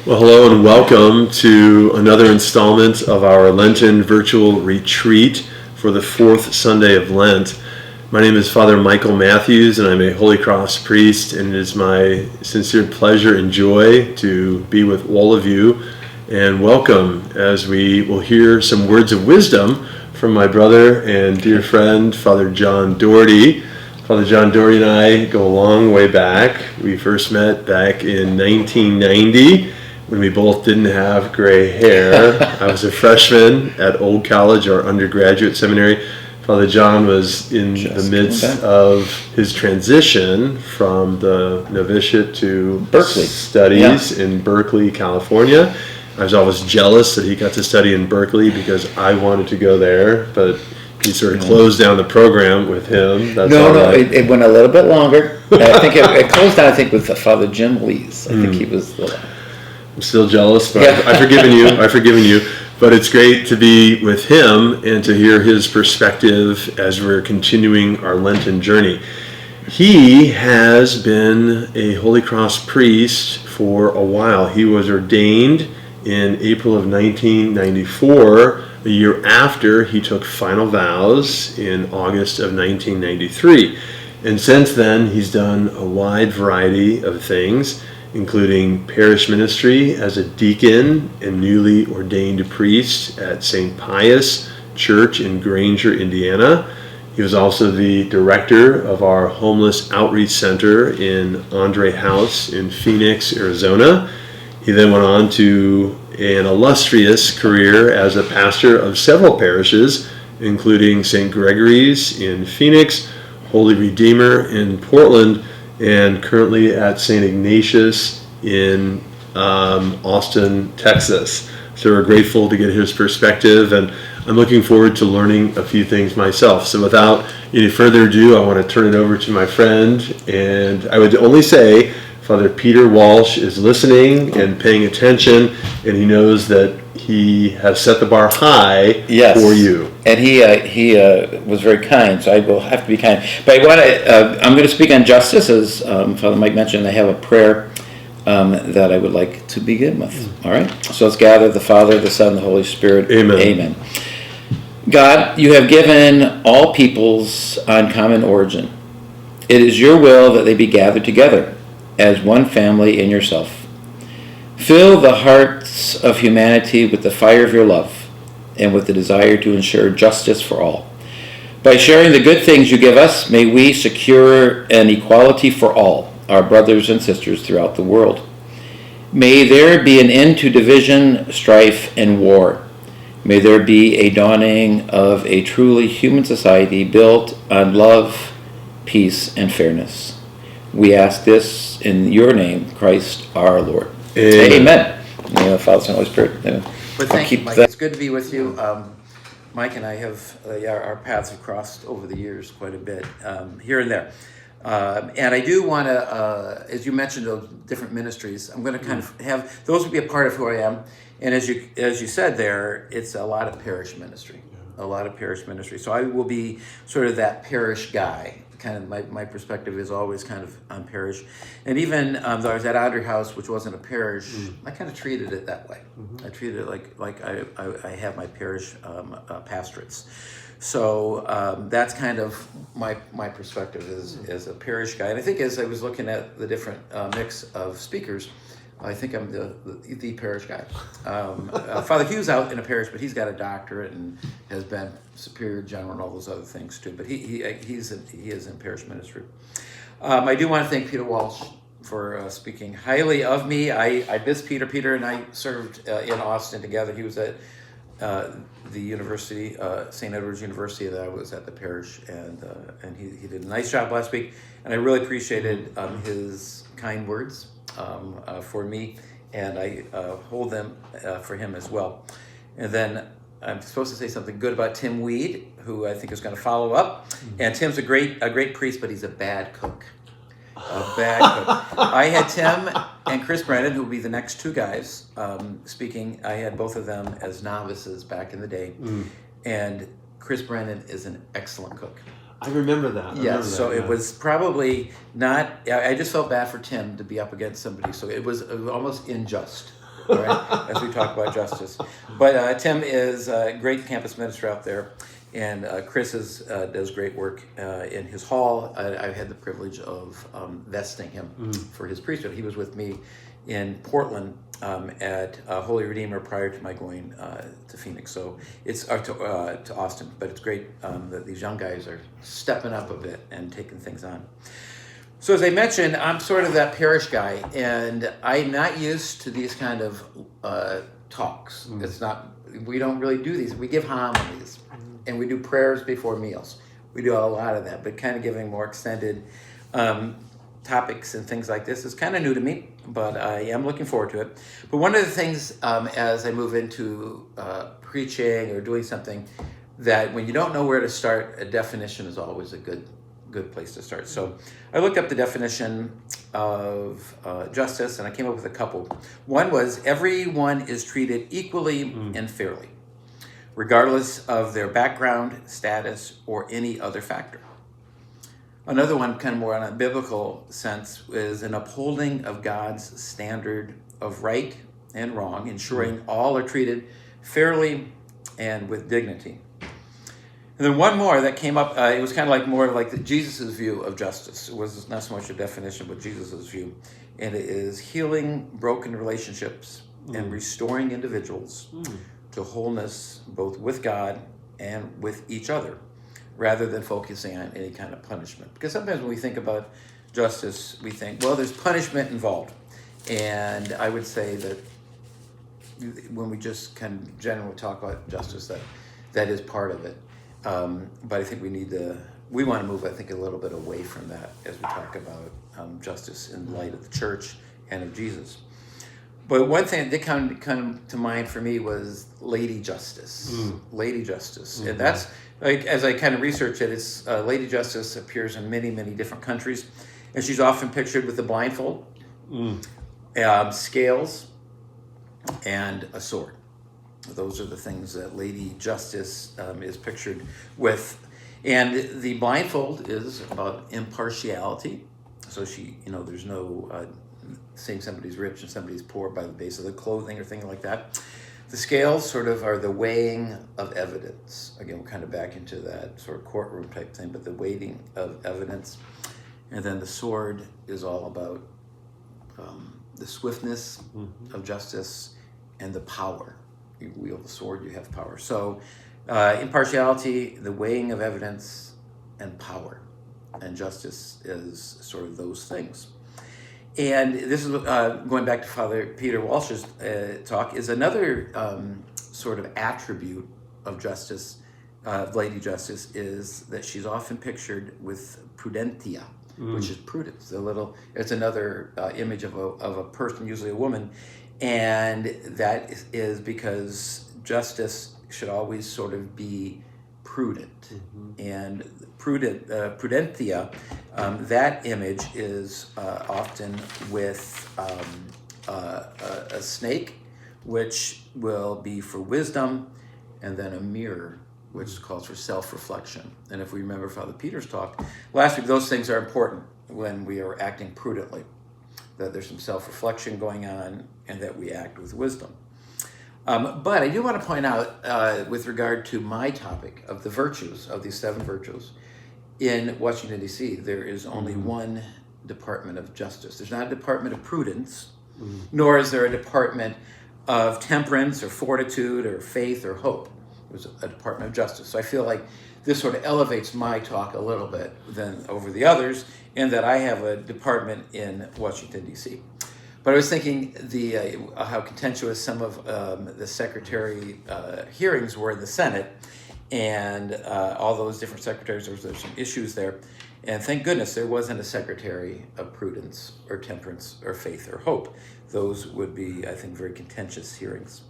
Well, hello and welcome to another installment of our Lenten virtual retreat for the fourth Sunday of Lent. My name is Father Michael Matthews, and I'm a Holy Cross priest, and it is my sincere pleasure and joy to be with all of you. And welcome as we will hear some words of wisdom from my brother and dear friend, Father John Dougherty. Father John Dougherty and I go a long way back. We first met back in 1990 when we both didn't have gray hair. I was a freshman at Old College, our undergraduate seminary. Father John was in the midst of his transition from the novitiate to Berkeley studies in Berkeley, California. I was always jealous that he got to study in Berkeley because I wanted to go there, but he sort of closed down the program with him. That's it went a little bit longer. I think it closed down, with Father Jim Lees. I think he was the... I'm still jealous, but I've forgiven you. But it's great to be with him and to hear his perspective as we're continuing our Lenten journey. He has been a Holy Cross priest for a while. He was ordained in April of 1994, a year after he took final vows in August of 1993. And since then, he's done a wide variety of things, including parish ministry as a deacon and newly ordained priest at St. Pius Church in Granger, Indiana. He was also the director of our homeless outreach center in Andre House in Phoenix, Arizona. He then went on to an illustrious career as a pastor of several parishes, including St. Gregory's in Phoenix, Holy Redeemer in Portland, and currently at St. Ignatius in Austin, Texas. So we're grateful to get his perspective, and I'm looking forward to learning a few things myself. So without any further ado, I want to turn it over to my friend, and I would only say Father Peter Walsh is listening and paying attention, and he knows that he has set the bar high for you. And he was very kind, so I will have to be kind. But I'm going to speak on justice, as Father Mike mentioned. I have a prayer that I would like to begin with. All right? So let's gather the Father, the Son, the Holy Spirit. Amen. Amen. God, you have given all peoples on common origin. It is your will that they be gathered together as one family in yourself. Fill the hearts of humanity with the fire of your love and with the desire to ensure justice for all. By sharing the good things you give us, may we secure an equality for all, our brothers and sisters throughout the world. May there be an end to division, strife, and war. May there be a dawning of a truly human society built on love, peace, and fairness. We ask this in your name, Christ our Lord. Amen. In the name of the Father, Son, and Holy Spirit. Amen. But thank you, Mike. It's good to be with you. Mike and I have, our paths have crossed over the years quite a bit, here and there. And I do want to, as you mentioned, those different ministries, I'm going to kind of have, those will be a part of who I am. And as you said there, it's a lot of parish ministry, So I will be sort of that parish guy. Kind of my perspective is always kind of on parish, and even though I was at Andre House, which wasn't a parish, I kind of treated it that way. I treated it like I have my parish pastorates. So that's kind of my perspective as a parish guy. And I think as I was looking at the different mix of speakers, I think I'm the parish guy. Father Hugh's out in a parish, but he's got a doctorate and has been superior general and all those other things too. But he is in parish ministry. I do want to thank Peter Walsh for speaking highly of me. I miss Peter. Peter and I served in Austin together. He was at the university, St. Edward's University, that I was at the parish, and he did a nice job last week. And I really appreciated his kind words for me, and I hold them for him as well. And then I'm supposed to say something good about Tim Weed, who I think is going to follow up. And Tim's a great priest, but he's a bad cook. I had Tim and Chris Brennan, who will be the next two guys, speaking. I had both of them as novices back in the day. And Chris Brennan is an excellent cook. I remember that. So it was probably not. I just felt bad for Tim to be up against somebody. So it was almost unjust all right, as we talk about justice. But Tim is a great campus minister out there, and Chris does great work in his hall. I've had the privilege of vesting him for his priesthood. He was with me in Portland at Holy Redeemer prior to my going to Phoenix. So it's to Austin, but it's great that these young guys are stepping up a bit and taking things on. So as I mentioned, I'm sort of that parish guy, and I'm not used to these kind of talks. It's not. We don't really do these. We give homilies, and we do prayers before meals. We do a lot of that, but kind of giving more extended topics and things like this is kind of new to me, but I am looking forward to it. But one of the things as I move into preaching or doing something, that when you don't know where to start, a definition is always a good place to start. So I looked up the definition of justice, and I came up with a couple. One was everyone is treated equally and fairly, regardless of their background, status, or any other factor. Another one, kind of more on a biblical sense, is an upholding of God's standard of right and wrong, ensuring all are treated fairly and with dignity. And then one more that came up, it was kind of like more like Jesus' view of justice. It was not so much a definition, but Jesus' view. And it is healing broken relationships and restoring individuals to wholeness, both with God and with each other, rather than focusing on any kind of punishment. Because sometimes when we think about justice, we think, well, there's punishment involved. And I would say that when we just kind of generally talk about justice, that is part of it. But I think we want to move, I think, a little bit away from that as we talk about justice in light of the church and of Jesus. But one thing that did come to mind for me was Lady Justice. Lady Justice. And that's, like, as I kind of research it, it's Lady Justice appears in many, many different countries. And she's often pictured with a blindfold, scales, and a sword. Those are the things that Lady Justice is pictured with. And the blindfold is about impartiality. So she, there's no saying somebody's rich and somebody's poor by the base of the clothing or thing like that. The scales sort of are the weighing of evidence. Again, we're kind of back into that sort of courtroom type thing, but the weighting of evidence. And then the sword is all about the swiftness of justice and the power. You wield the sword, you have power. So impartiality, the weighing of evidence, and power. And justice is sort of those things. And this is going back to Father Peter Walsh's talk, is another sort of attribute of justice, Lady Justice, is that she's often pictured with prudentia, which is prudence. It's another image of a person, usually a woman, and that is because justice should always sort of be prudent. And prudentia, that image is often with a snake, which will be for wisdom, and then a mirror, which calls for self-reflection. And if we remember Father Peter's talk last week, those things are important when we are acting prudently, that there's some self-reflection going on and that we act with wisdom. But I do want to point out, with regard to my topic of the virtues, of these 7 virtues, in Washington, D.C., there is only one Department of Justice. There's not a Department of Prudence, nor is there a Department of Temperance or Fortitude or Faith or Hope. There's a Department of Justice. So I feel like this sort of elevates my talk a little bit than over the others, in that I have a department in Washington, D.C. But I was thinking how contentious some of the secretary hearings were in the Senate, and all those different secretaries, there's some issues there. And thank goodness there wasn't a secretary of prudence or temperance or faith or hope. Those would be, I think, very contentious hearings.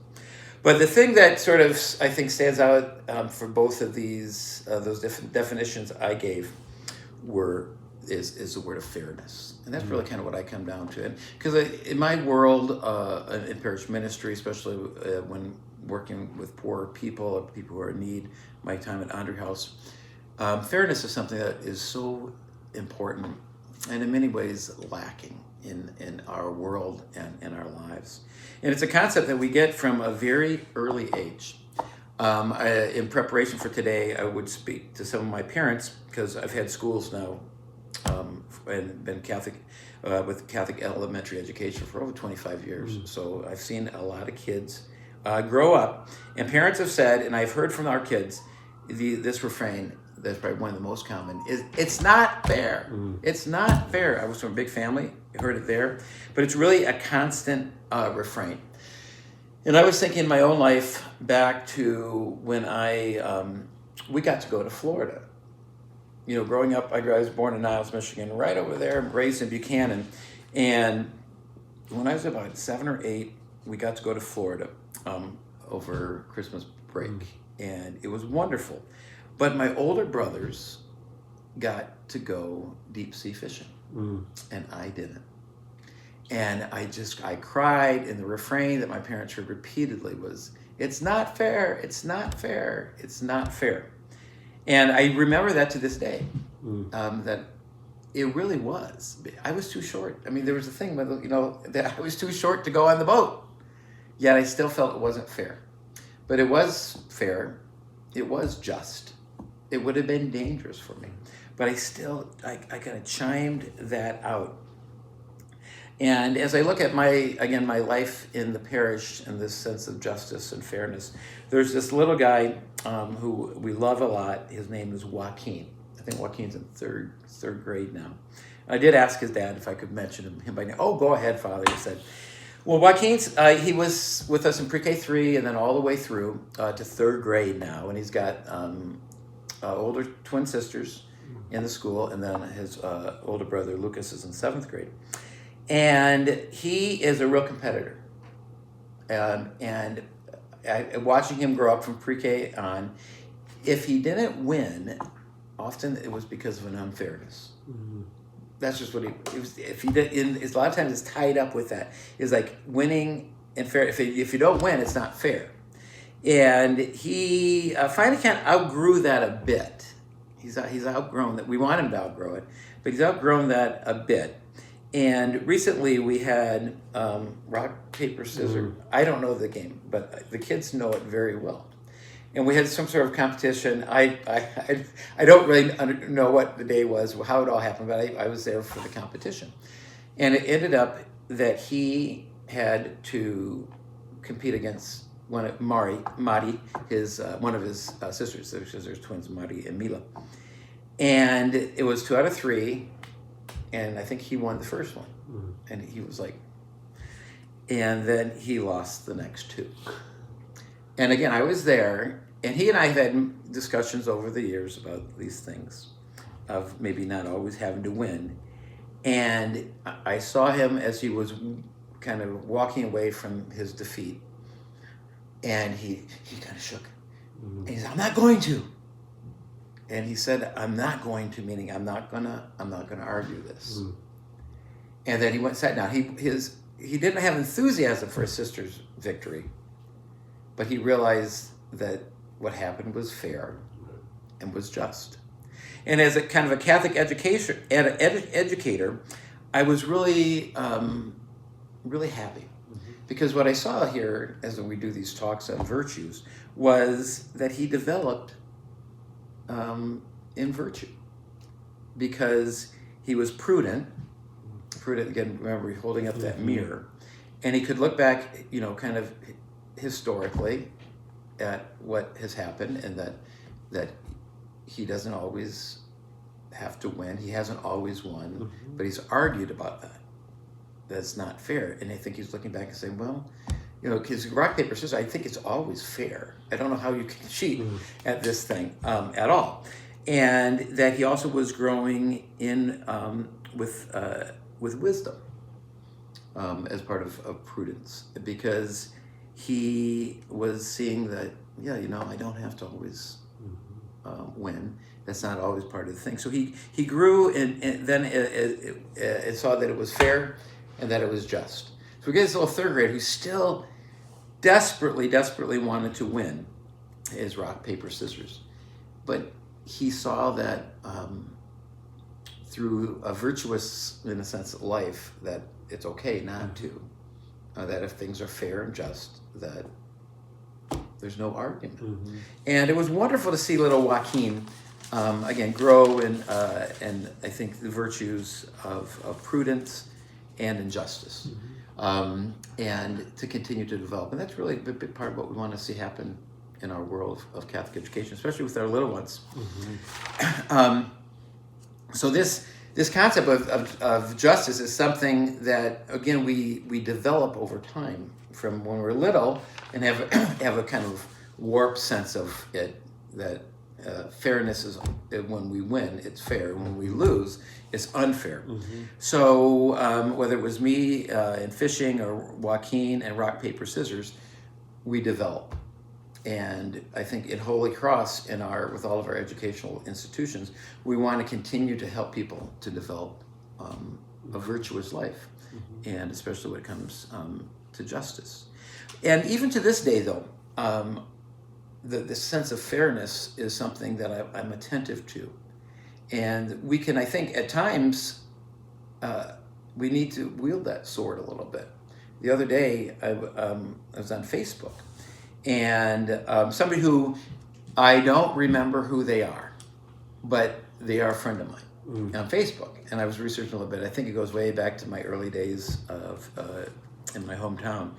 But the thing that sort of, I think, stands out for both of those different definitions I gave is the word of fairness. And that's really kind of what I come down to. Because in my world, in parish ministry, especially when working with poor people or people who are in need, my time at Andre House, fairness is something that is so important and in many ways lacking in our world and in our lives. And it's a concept that we get from a very early age. In preparation for today, I would speak to some of my parents because I've had schools now and been Catholic with Catholic elementary education for over 25 years. So I've seen a lot of kids grow up, and parents have said, and I've heard from our kids, this refrain that's probably one of the most common is, "It's not fair. It's not fair." I was from a big family, heard it there, but it's really a constant refrain. And I was thinking in my own life back to when we got to go to Florida. You know, growing up, I was born in Niles, Michigan, right over there, raised in Buchanan. And when I was about 7 or 8, we got to go to Florida over Christmas break. And it was wonderful. But my older brothers got to go deep sea fishing. And I didn't. And I cried, and the refrain that my parents heard repeatedly was, "It's not fair, it's not fair, it's not fair." And I remember that to this day, that it really was. I was too short. I mean, there was a thing, that I was too short to go on the boat. Yet I still felt it wasn't fair. But it was fair. It was just. It would have been dangerous for me. But I kind of chimed that out. And as I look at my life in the parish and this sense of justice and fairness, there's this little guy who we love a lot. His name is Joaquin. I think Joaquin's in third grade now. I did ask his dad if I could mention him by name. "Oh, go ahead, Father," he said. Well, Joaquin's, he was with us in pre-K 3 and then all the way through to 3rd grade now. And he's got older twin sisters in the school, and then his older brother Lucas is in 7th grade. And he is a real competitor. And watching him grow up from pre-K on, if he didn't win, often it was because of an unfairness. That's just what it was. If he did, a lot of times it's tied up with that. It's like winning and fair. If you don't win, it's not fair. And he finally kind of outgrew that a bit. He's outgrown that. We want him to outgrow it, but he's outgrown that a bit. And recently we had rock, paper, scissors. I don't know the game, but the kids know it very well. And we had some sort of competition. I don't really know what the day was, how it all happened, but I was there for the competition. And it ended up that he had to compete against one of Mari, one of his sisters. There's twins, Mari and Mila. And it was 2 out of 3. And I think he won the first one. And he was like, and then he lost the next 2. And again, I was there, and he and I have had discussions over the years about these things, of maybe not always having to win. And I saw him as he was kind of walking away from his defeat. And he kind of shook. And he said, "I'm not going to." And he said, "I'm not going to," meaning I'm not gonna argue this. And then he went and sat down. He didn't have enthusiasm for his sister's victory, but he realized that what happened was fair and was just. And as a kind of a Catholic educator, I was really, really happy. Because what I saw here, as we do these talks on virtues, was that he developed in virtue. Because he was prudent, again, remember, he's holding up that mirror, and he could look back, kind of historically at what has happened, and that he doesn't always have to win. He hasn't always won, but he's argued about that. That's not fair. And I think he's looking back and saying, well, because rock, paper, scissors, I think it's always fair. I don't know how you can cheat at this thing at all. And that he also was growing in with wisdom as part of prudence, because he was seeing that, I don't have to always win. That's not always part of the thing. So he grew and then it saw that it was fair and that it was just. So we get this little 3rd grader who still desperately wanted to win his rock, paper, scissors. But he saw that through a virtuous, in a sense, life, that it's okay not to. That if things are fair and just, that there's no argument. And it was wonderful to see little Joaquin, again, grow in, and I think the virtues of prudence and injustice, and to continue to develop. And that's really a big part of what we want to see happen in our world of Catholic education, especially with our little ones. So this concept of justice is something that, again, we develop over time from when we're little, and have a kind of warped sense of it, that fairness is when we win, it's fair. When we lose, it's unfair. So whether it was me in fishing or Joaquin and rock, paper, scissors, we develop. And I think in Holy Cross, with all of our educational institutions, we want to continue to help people to develop a virtuous life, and especially when it comes to justice. And even to this day, though, the sense of fairness is something that I'm attentive to. And we can, I think, at times, we need to wield that sword a little bit. The other day, I was on Facebook, and somebody who I don't remember who they are, but they are a friend of mine on Facebook. And I was researching a little bit. I think it goes way back to my early days in my hometown.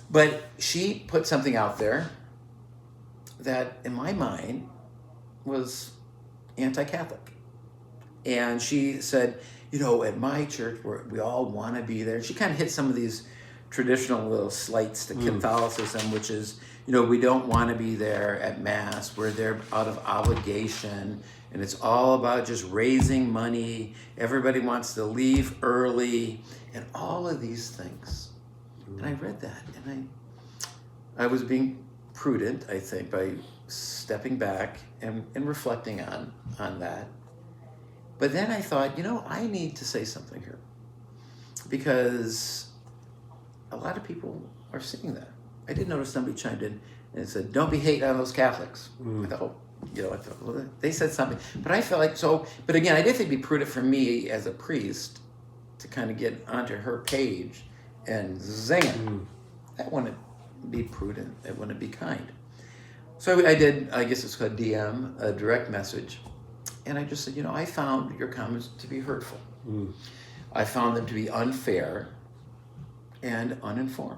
But she put something out there that, in my mind, was anti-Catholic. And she said, at my church, we all want to be there. And she kind of hit some of these traditional little slights to Catholicism, which is, we don't want to be there at Mass. We're there out of obligation, and it's all about just raising money. Everybody wants to leave early, and all of these things. And I read that, and I was being prudent, I think, by stepping back and reflecting on that. But then I thought, I need to say something here, because a lot of people are seeing that. I did notice somebody chimed in and said, "Don't be hating on those Catholics." I thought, well, they said something. But I felt like, but again, I did think it'd be prudent for me as a priest to kind of get onto her page and zing it. That wouldn't be prudent. It wouldn't be kind. So I did, I guess it's called DM, a direct message. And I just said, I found your comments to be hurtful. I found them to be unfair and uninformed.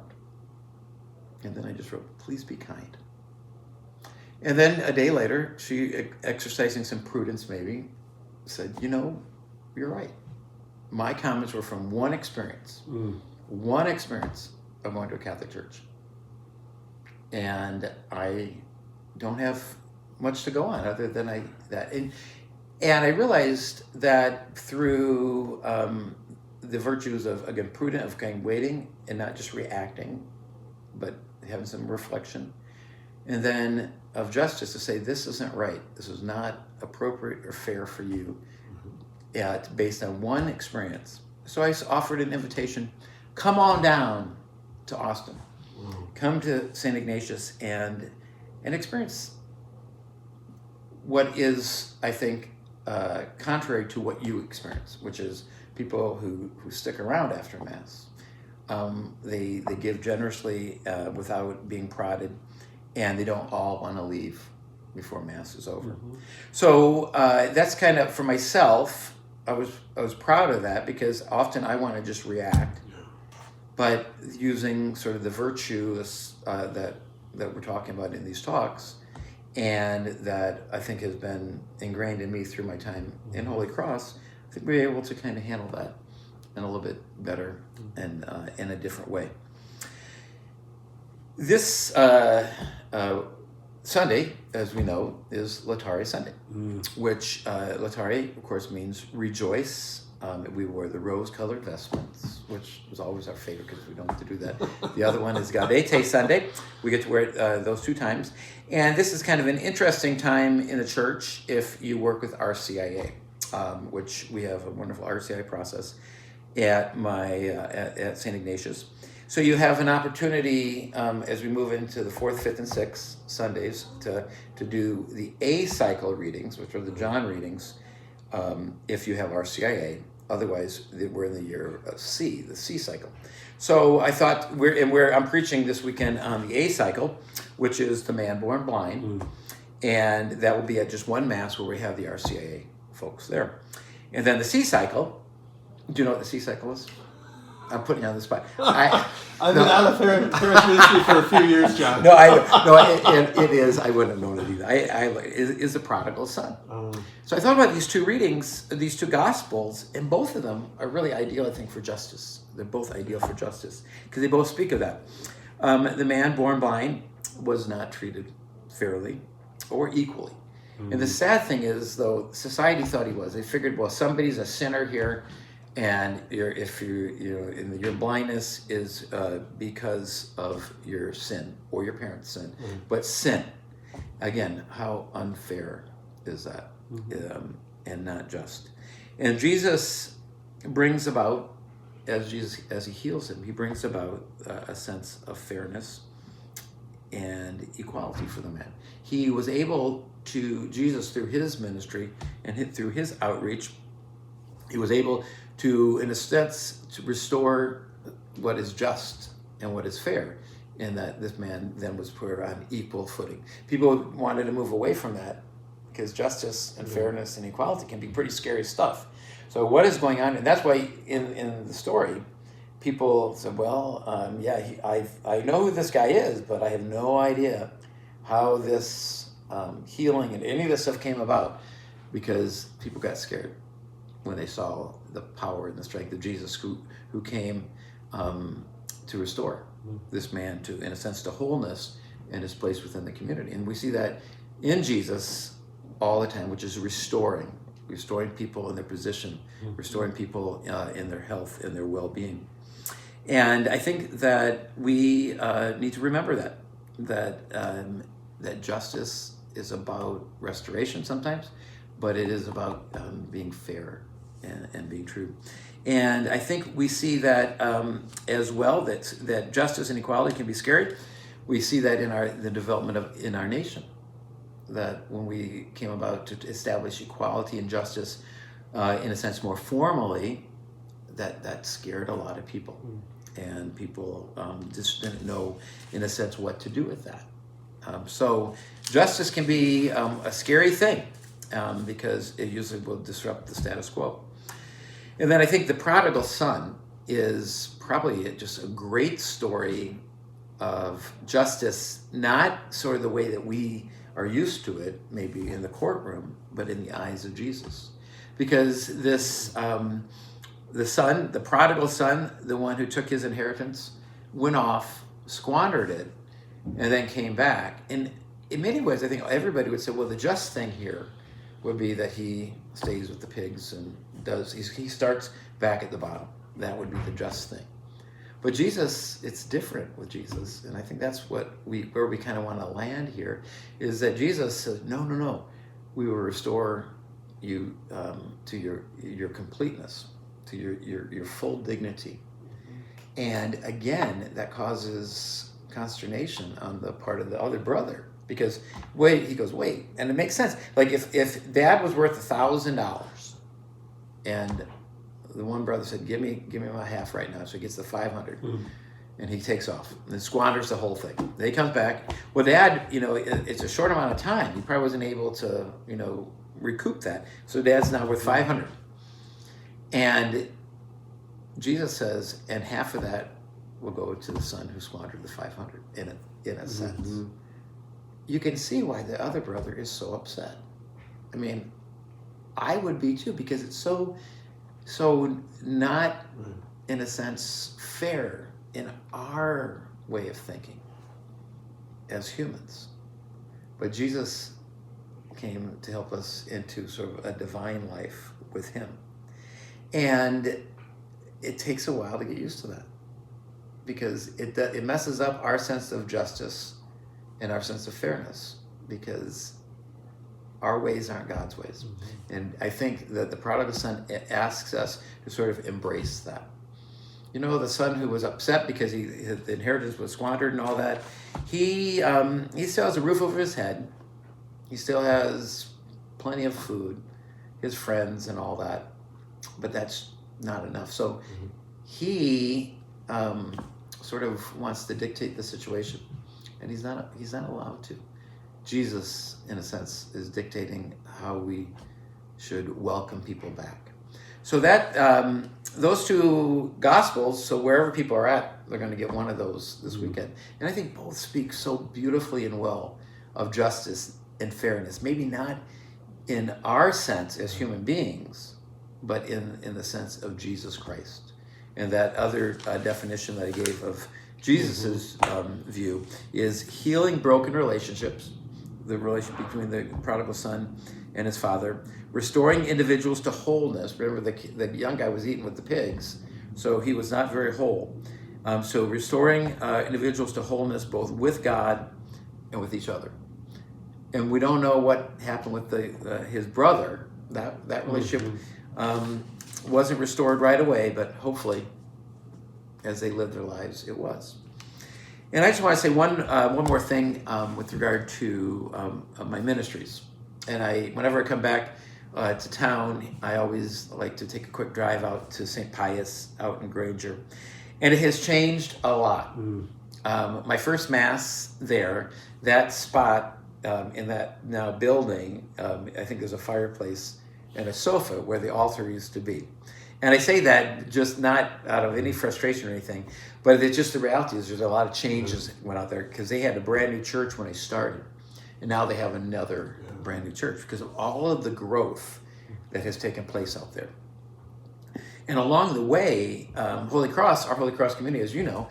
And then I just wrote, "Please be kind." And then a day later, she, exercising some prudence maybe, said, "You're right. My comments were from one experience of going to a Catholic church. And I don't have much to go on other than that." And I realized that through the virtues of, again, prudent, of kind of waiting and not just reacting, but having some reflection, and then of justice, to say, this isn't right, this is not appropriate or fair for you, based on one experience. So I offered an invitation: come on down to Austin, come to St. Ignatius, and experience what is, I think, contrary to what you experience, which is people who stick around after Mass. They give generously without being prodded, and they don't all want to leave before Mass is over. So that's kind of, for myself, I was proud of that, because often I want to just react, but using sort of the virtues that we're talking about in these talks, and that I think has been ingrained in me through my time in Holy Cross, I think we're able to kind of handle that in a little bit better and in a different way. This Sunday, as we know, is Laetare Sunday, which Laetare, of course, means rejoice. We wore the rose-colored vestments, which was always our favorite because we don't get to do that. The other one is Gaudete Sunday. We get to wear it those two times. And this is kind of an interesting time in the church if you work with RCIA, which we have a wonderful RCIA process at at St. Ignatius. So you have an opportunity as we move into the 4th, 5th, and 6th Sundays to do the A cycle readings, which are the John readings, if you have RCIA. Otherwise, we're in the year of C, the C cycle. So I thought I'm preaching this weekend on the A cycle, which is the man born blind, and that will be at just one mass where we have the RCIA folks there. And then the C cycle. Do you know what the C cycle is? I'm putting you on the spot. I've been out of parish ministry for a few years, John. It is. I wouldn't have known it either. Is the prodigal son. So I thought about these two readings, these two gospels, and both of them are really ideal, I think, for justice. They're both ideal for justice because they both speak of that. The man born blind was not treated fairly or equally. And the sad thing is, though, society thought he was. They figured, well, somebody's a sinner here, and your blindness is because of your sin or your parents' sin. But sin, again, how unfair is that, and not just. And Jesus brings about, as he heals him, he brings about a sense of fairness and equality for the man. He was able to, Jesus, through his ministry and through his outreach, he was able to, in a sense, to restore what is just and what is fair, and that this man then was put on equal footing. People wanted to move away from that because justice and fairness and equality can be pretty scary stuff. So what is going on? And that's why in the story, people said, well, I know who this guy is, but I have no idea how this healing and any of this stuff came about, because people got scared when they saw the power and the strength of Jesus, who came to restore this man to, in a sense, to wholeness and his place within the community. And we see that in Jesus all the time, which is restoring people in their position, restoring people in their health and their well-being. And I think that we need to remember that justice is about restoration sometimes, but it is about being fair and being true. And I think we see that as well, that justice and equality can be scary. We see that in the development in our nation, that when we came about to establish equality and justice in a sense more formally, that scared a lot of people. And people just didn't know, in a sense, what to do with that. So justice can be a scary thing because it usually will disrupt the status quo. And then I think the prodigal son is probably just a great story of justice, not sort of the way that we are used to it, maybe in the courtroom, but in the eyes of Jesus. Because this, the prodigal son, the one who took his inheritance, went off, squandered it, and then came back. And in many ways, I think everybody would say, well, the just thing here would be that he stays with the pigs and he starts back at the bottom. That would be the just thing. But Jesus, it's different with Jesus. And I think that's where we kind of want to land here, is that Jesus said, no, we will restore you to your completeness, to your full dignity. And again, that causes consternation on the part of the other brother, because he goes, wait, and it makes sense. Like if dad was worth $1,000 and the one brother said, give me my half right now, so he gets the 500, and he takes off and squanders the whole thing. Then he comes back. Well, dad, it's a short amount of time. He probably wasn't able to, recoup that. So dad's now worth 500. And Jesus says, and half of that will go to the son who squandered the 500 in a sense. You can see why the other brother is so upset. I mean, I would be too, because it's so not, in a sense, fair in our way of thinking as humans. But Jesus came to help us into sort of a divine life with him. And it takes a while to get used to that, because it messes up our sense of justice and our sense of fairness, because our ways aren't God's ways. And I think that the prodigal son asks us to sort of embrace that. The son who was upset because his inheritance was squandered and all that, he still has a roof over his head. He still has plenty of food. his friends and all that, but that's not enough. So he sort of wants to dictate the situation, and he's not allowed to. Jesus, in a sense, is dictating how we should welcome people back. So that those two gospels, so wherever people are at, they're going to get one of those this weekend. And I think both speak so beautifully and well of justice and fairness. Maybe not in our sense as human beings, but in the sense of Jesus Christ. And that other definition that I gave of Jesus's view is healing broken relationships, the relationship between the prodigal son and his father, restoring individuals to wholeness. Remember, the young guy was eating with the pigs, so he was not very whole. So restoring individuals to wholeness, both with God and with each other. And we don't know what happened with his brother. That relationship wasn't restored right away, but hopefully, as they lived their lives, it was. And I just want to say one more thing with regard to my ministries. And whenever I come back to town, I always like to take a quick drive out to St. Pius out in Granger. And it has changed a lot. My first Mass there, that spot in that now building, I think there's a fireplace and a sofa where the altar used to be. And I say that just not out of any frustration or anything, but it's just the reality is there's a lot of changes that went out there because they had a brand new church when I started. And now they have another brand new church because of all of the growth that has taken place out there. And along the way, our Holy Cross community, as you know,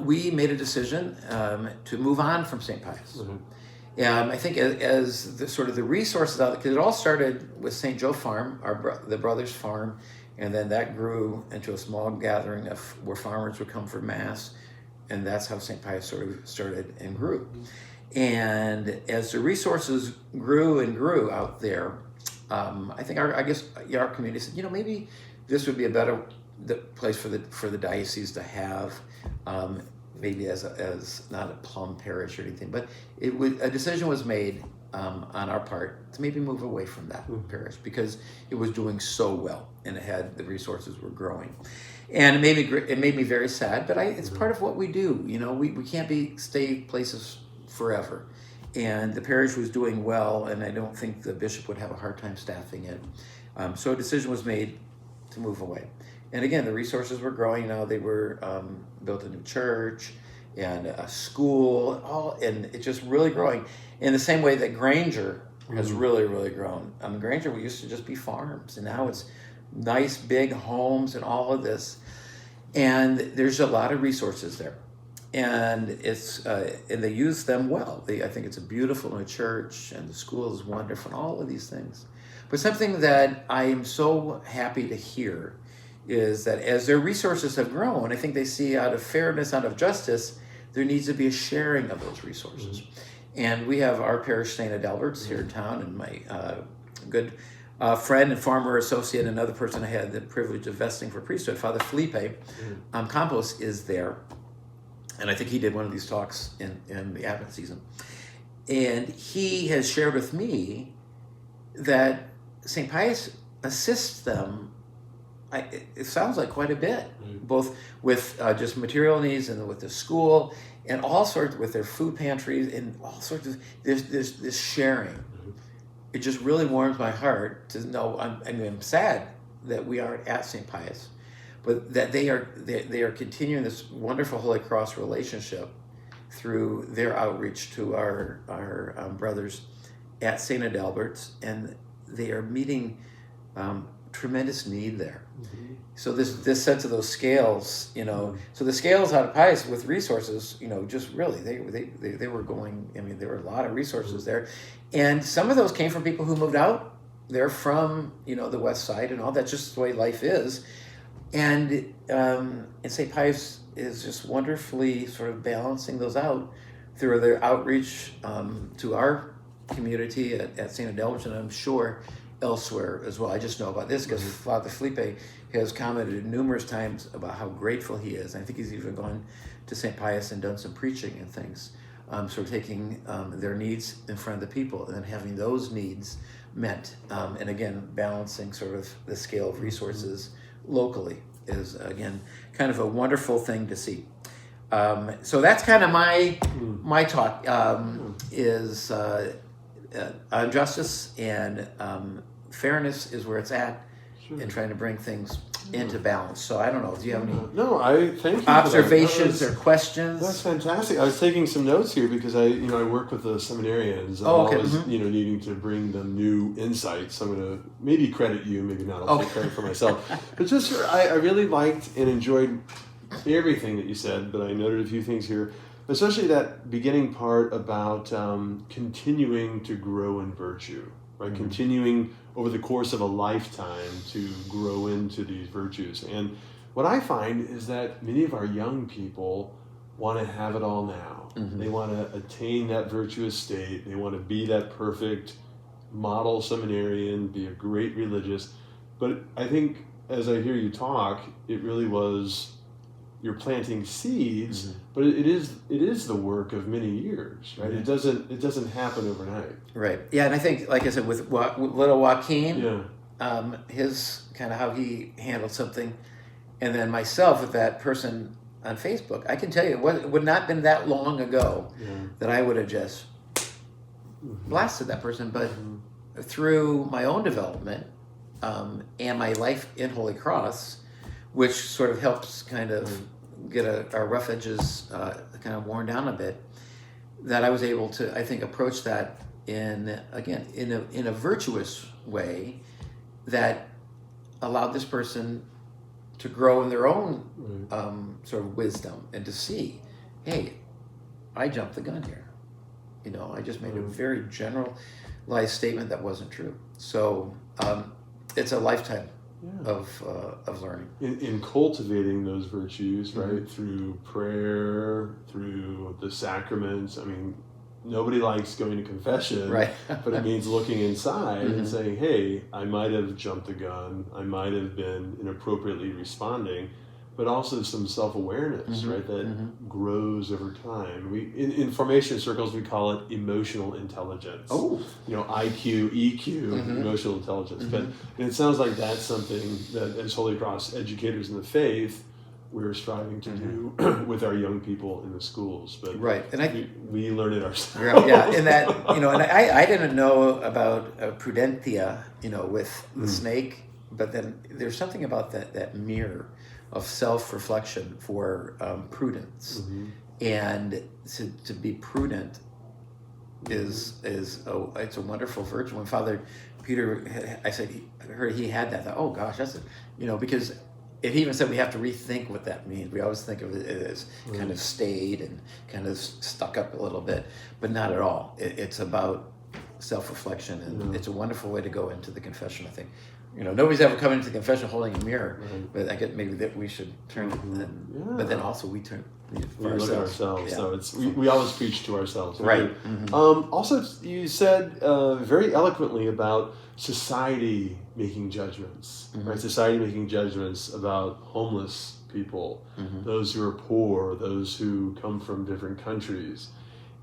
we made a decision to move on from St. Pius. I think as the sort of the resources out there, because it all started with St. Joe Farm, the brothers' farm, and then that grew into a small gathering of where farmers would come for Mass, and that's how St. Pius sort of started and grew. And as the resources grew and grew out there, I think our community said, maybe this would be a better place for the diocese to have, maybe as not a plum parish or anything, but a decision was made on our part to maybe move away from that parish because it was doing so well and the resources were growing. And it made me very sad, but it's part of what we do. We can't stay places forever. And the parish was doing well, and I don't think the bishop would have a hard time staffing it. So a decision was made to move away. And again, the resources were growing. They were built a new church and a school, and it's just really growing. In the same way that Granger has really, really grown. Granger, we used to just be farms, and now it's nice big homes and all of this. And there's a lot of resources there. And and they use them well. I think it's a beautiful new church, and the school is wonderful, and all of these things. But something that I am so happy to hear is that as their resources have grown, I think they see out of fairness, out of justice, there needs to be a sharing of those resources. And we have our parish, St. Adalbert's, here in town, and my good friend and former associate, another person I had the privilege of vesting for priesthood, Father Felipe Campos, is there. And I think he did one of these talks in the Advent season. And he has shared with me that St. Pius assists them, it sounds like quite a bit, both with just material needs and with the school and all sorts, with their food pantries and all sorts of, there's this sharing. It just really warms my heart to know, I'm sad that we aren't at St. Pius, but that they are continuing this wonderful Holy Cross relationship through their outreach to our brothers at St. Adalbert's, and they are meeting tremendous need there. So this sense of those scales, so the scales out of Pius with resources, just really they were going. There were a lot of resources there, and some of those came from people who moved out. They're from the West Side and all. That's just the way life is. And St. Pius is just wonderfully sort of balancing those out through their outreach to our community at St. Adalbert's, and I'm sure elsewhere as well. I just know about this because Father Felipe has commented numerous times about how grateful he is. And I think he's even gone to St. Pius and done some preaching and things, sort of taking their needs in front of the people and then having those needs meant. And again, balancing sort of the scale of resources locally is, again, kind of a wonderful thing to see. So that's kind of my talk, is on justice, and fairness is where it's at, and trying to bring things into balance. So I don't know, do you have any No, I thank you. observations or questions? That's fantastic. I was taking some notes here because I work with the seminarians. I'm Oh, okay. always, needing to bring them new insights. I'm going to maybe credit you, maybe not. I'll take credit for myself. But just, I really liked and enjoyed everything that you said, but I noted a few things here, especially that beginning part about continuing to grow in virtue, right? Mm-hmm. Continuing over the course of a lifetime to grow into these virtues. And what I find is that many of our young people want to have it all now. Mm-hmm. They want to attain that virtuous state. They want to be that perfect model seminarian, be a great religious. But I think as I hear you talk, it really was, you're planting seeds, mm-hmm. but it is the work of many years, right? Mm-hmm. It doesn't happen overnight. Right. Yeah, and I think, like I said, with little Joaquin, his kind of how he handled something, and then myself with that person on Facebook, I can tell you, it would not have been that long ago that I would have just blasted that person, but through my own development and my life in Holy Cross, which sort of helps kind of get our rough edges kind of worn down a bit, that I was able to, I think, approach that in a virtuous way that allowed this person to grow in their own sort of wisdom, and to see, hey, I jumped the gun here. I just made a very generalized statement that wasn't true. So it's a lifetime of learning. In cultivating those virtues, right, through prayer, through the sacraments. I mean, nobody likes going to confession, right? But it means looking inside and saying, hey, I might have jumped the gun, I might have been inappropriately responding, but also some self-awareness, right, that grows over time. We in formation circles, we call it emotional intelligence. IQ, EQ, emotional intelligence. But it sounds like that's something that, as Holy Cross educators in the faith, we're striving to do with our young people in the schools. But and we learn it ourselves. Yeah, and that, and I didn't know about prudentia, with the snake, but then there's something about that mirror of self-reflection for prudence, and to be prudent is it's a wonderful virtue. When Father Peter, I heard he had that. Oh gosh, that's because it even said we have to rethink what that means. We always think of it as kind of staid and kind of stuck up a little bit, but not at all. It's about self-reflection, and it's a wonderful way to go into the confession, I think. Nobody's ever come into the confession holding a mirror, but I get maybe that we should turn it, but then also we turn for ourselves. Look at ourselves. So we always preach to ourselves. Right. Also, you said very eloquently about society making judgments, right? Society making judgments about homeless people, those who are poor, those who come from different countries.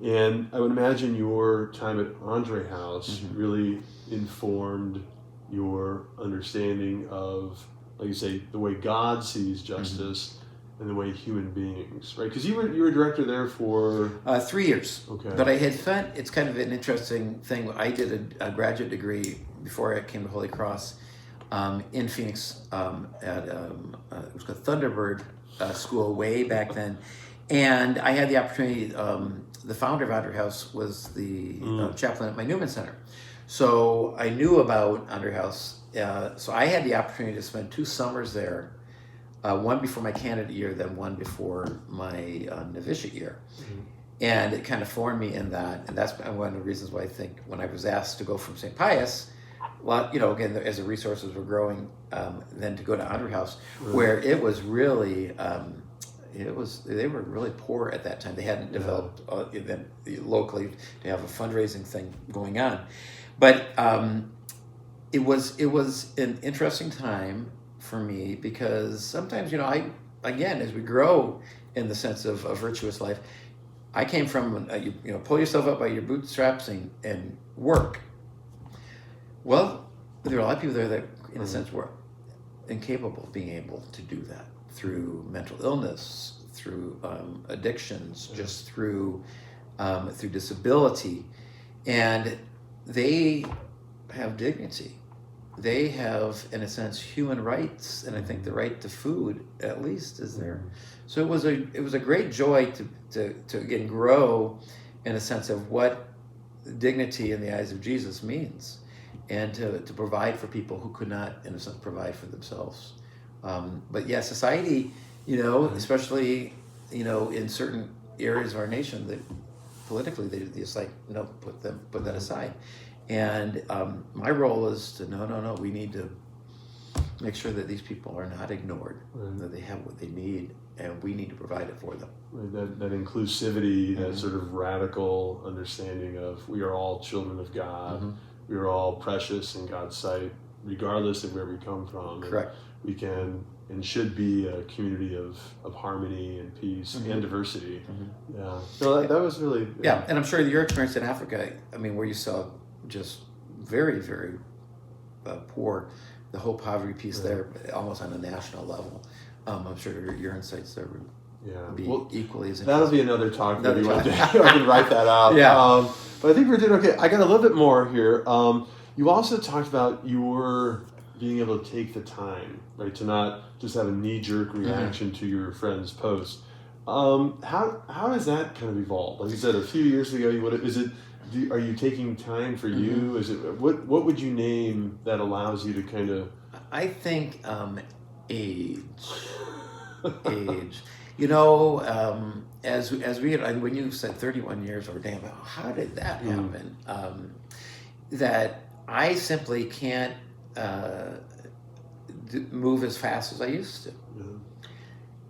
And I would imagine your time at Andre House really informed your understanding of, like you say, the way God sees justice and the way human beings, right? Because you were director there for 3 years. Okay. But I had spent, it's kind of an interesting thing. I did a graduate degree before I came to Holy Cross in Phoenix at it was called Thunderbird School way back then, and I had the opportunity. The founder of Andre House was the chaplain at my Newman Center. So I knew about Andre House. So I had the opportunity to spend 2 summers there, one before my candidate year, then one before my novitiate year. And it kind of formed me in that. And that's one of the reasons why I think when I was asked to go from St. Pius, well, again, as the resources were growing, then to go to Andre House, where it was really, they were really poor at that time. They hadn't developed locally to have a fundraising thing going on. But it was an interesting time for me, because sometimes, as we grow in the sense of a virtuous life, I came from, pull yourself up by your bootstraps and work. Well, there are a lot of people there that, in a sense, were incapable of being able to do that through mental illness, through addictions, just through disability, and they have dignity. They have, in a sense, human rights, and I think the right to food, at least, is there. So it was a great joy to again grow in a sense of what dignity in the eyes of Jesus means, and to provide for people who could not, in a sense, provide for themselves. But yeah, society, especially, in certain areas of our nation, that politically they just like, no, put that aside. And my role is to no, we need to make sure that these people are not ignored, that they have what they need, and we need to provide it for them. That inclusivity, that sort of radical understanding of we are all children of God, we are all precious in God's sight, regardless of where we come from. Correct. And we can and should be a community of harmony and peace and diversity. Yeah. So that was really... Yeah, and I'm sure your experience in Africa, I mean, where you saw just very, very poor, the whole poverty piece there, almost on a national level. I'm sure your insights there would be equally as interesting. That'll be another talk. Maybe one day. I can write that out. Yeah. But I think we're doing okay. I got a little bit more here. You also talked about your being able to take the time, right, to not just have a knee-jerk reaction to your friend's post. How has that kind of evolved? Like you said, a few years ago, are you taking time for you? Is it what would you name that allows you to kind of? I think age. As we had, when you said 31 years ordained, how did that happen? That I simply can't move as fast as I used to.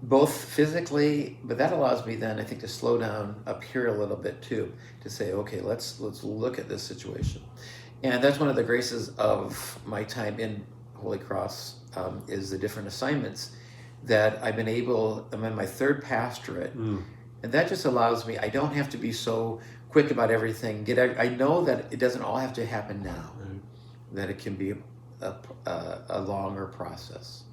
Both physically, but that allows me then, I think, to slow down up here a little bit too, to say, okay, let's look at this situation. And that's one of the graces of my time in Holy Cross, is the different assignments that I'm in my third pastorate, and that just allows me, I don't have to be so quick about everything. I know that it doesn't all have to happen now, that it can be a longer process.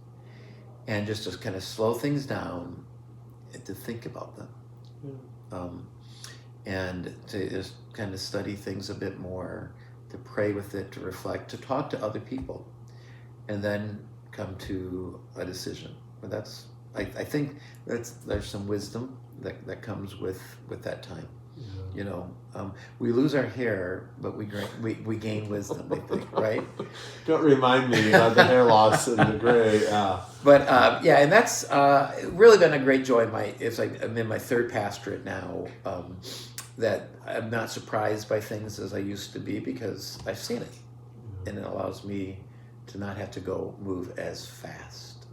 And just to kind of slow things down and to think about them. And to just kind of study things a bit more, to pray with it, to reflect, to talk to other people, and then come to a decision. But I think there's some wisdom that comes with that time. We lose our hair, but we gain wisdom, I think, right? Don't remind me about the hair loss and the gray. But and that's really been a great joy. I'm in my third pastorate now, that I'm not surprised by things as I used to be, because I've seen it, and it allows me to not have to move as fast,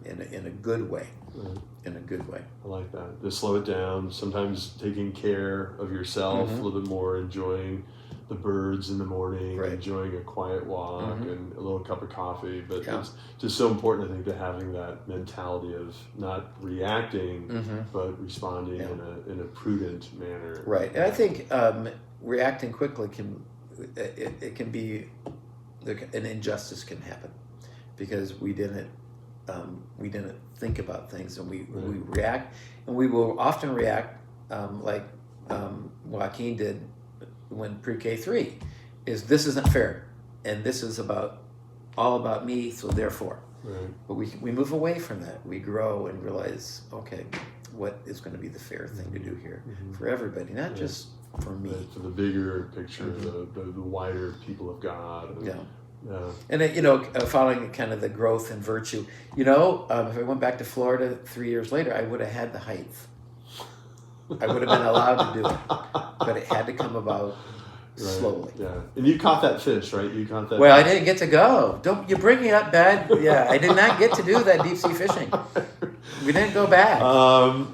in a good way. In a good way. I like that. To slow it down, sometimes taking care of yourself a little bit more, enjoying the birds in the morning, enjoying a quiet walk and a little cup of coffee. But it's just so important, I think, to having that mentality of not reacting, but responding in a prudent manner. Right. And I think reacting quickly can be, an injustice can happen, because we didn't think about things, and we react, and we will often react like Joaquin did when pre-K 3, is this isn't fair, and this is all about me, so therefore. But we move away from that. We grow and realize, okay, what is going to be the fair thing to do here for everybody, not just for me. For the bigger picture, the wider people of God. And following kind of the growth and virtue, if I went back to Florida 3 years later, I would have had the height. I would have been allowed to do it, but it had to come about slowly. Yeah, and you caught that fish, right? You caught that. Well, I didn't get to go. Don't you bring me up bad? Yeah, I did not get to do that deep sea fishing. We didn't go back. No,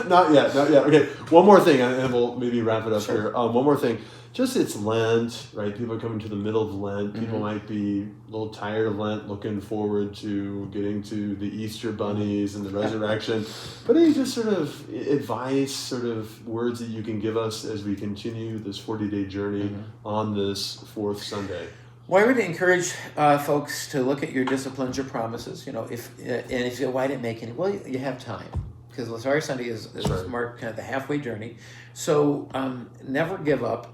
not yet. Okay, one more thing, and we'll maybe wrap it up here. One more thing. Just it's Lent, right? People are coming to the middle of Lent. People might be a little tired of Lent, looking forward to getting to the Easter bunnies and the resurrection. But any just sort of advice, sort of words that you can give us as we continue this 40-day journey on this fourth Sunday? Well, I would encourage folks to look at your disciplines, your promises. If you say, "Why didn't make any?" Well, you have time, because Lazari Sunday is marked kind of the halfway journey. So never give up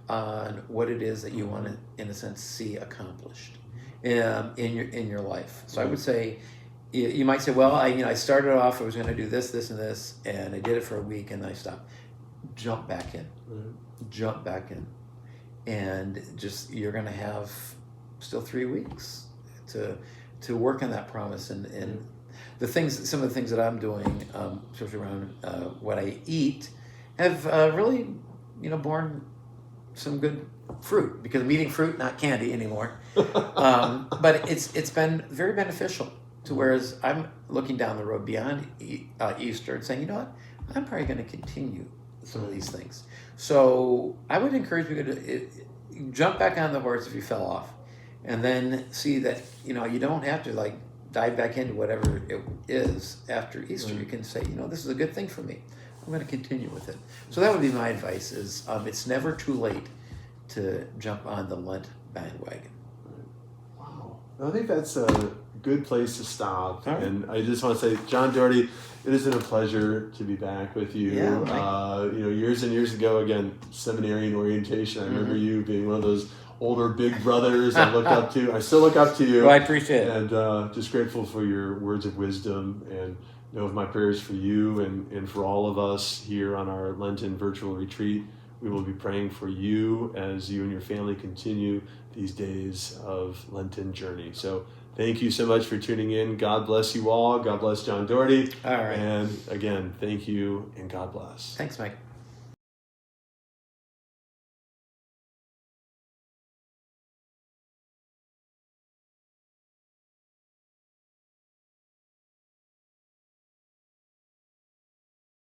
on what it is that you want to, in a sense, see accomplished in your life. So I would say, you might say, "Well, I started off, I was going to do this, this, and this, and I did it for a week, and then I stopped." Jump back in. Jump back in. And just, you're going to have still 3 weeks to work on that promise, and some of the things that I'm doing, especially around what I eat, have really borne some good fruit, because I'm eating fruit, not candy anymore. But it's been very beneficial. To whereas I'm looking down the road beyond Easter and saying, I'm probably going to continue some of these things. So I would encourage people to jump back on the horse if you fell off, and then see that you don't have to dive back into whatever it is after Easter. You can say, this is a good thing for me. I'm going to continue with it. So that would be my advice: is it's never too late to jump on the Lent bandwagon. Wow, I think that's a good place to stop. Right. And I just want to say, John Dougherty, it has been a pleasure to be back with you. Yeah, years and years ago, again, seminarian orientation. I remember you being one of those older big brothers I looked up to. I still look up to you. Well, I appreciate it. And just grateful for your words of wisdom, and with my prayers for you and for all of us here on our Lenten virtual retreat. We will be praying for you as you and your family continue these days of Lenten journey. So thank you so much for tuning in. God bless you all. God bless John Dougherty. All right. And again, thank you and God bless. Thanks, Mike.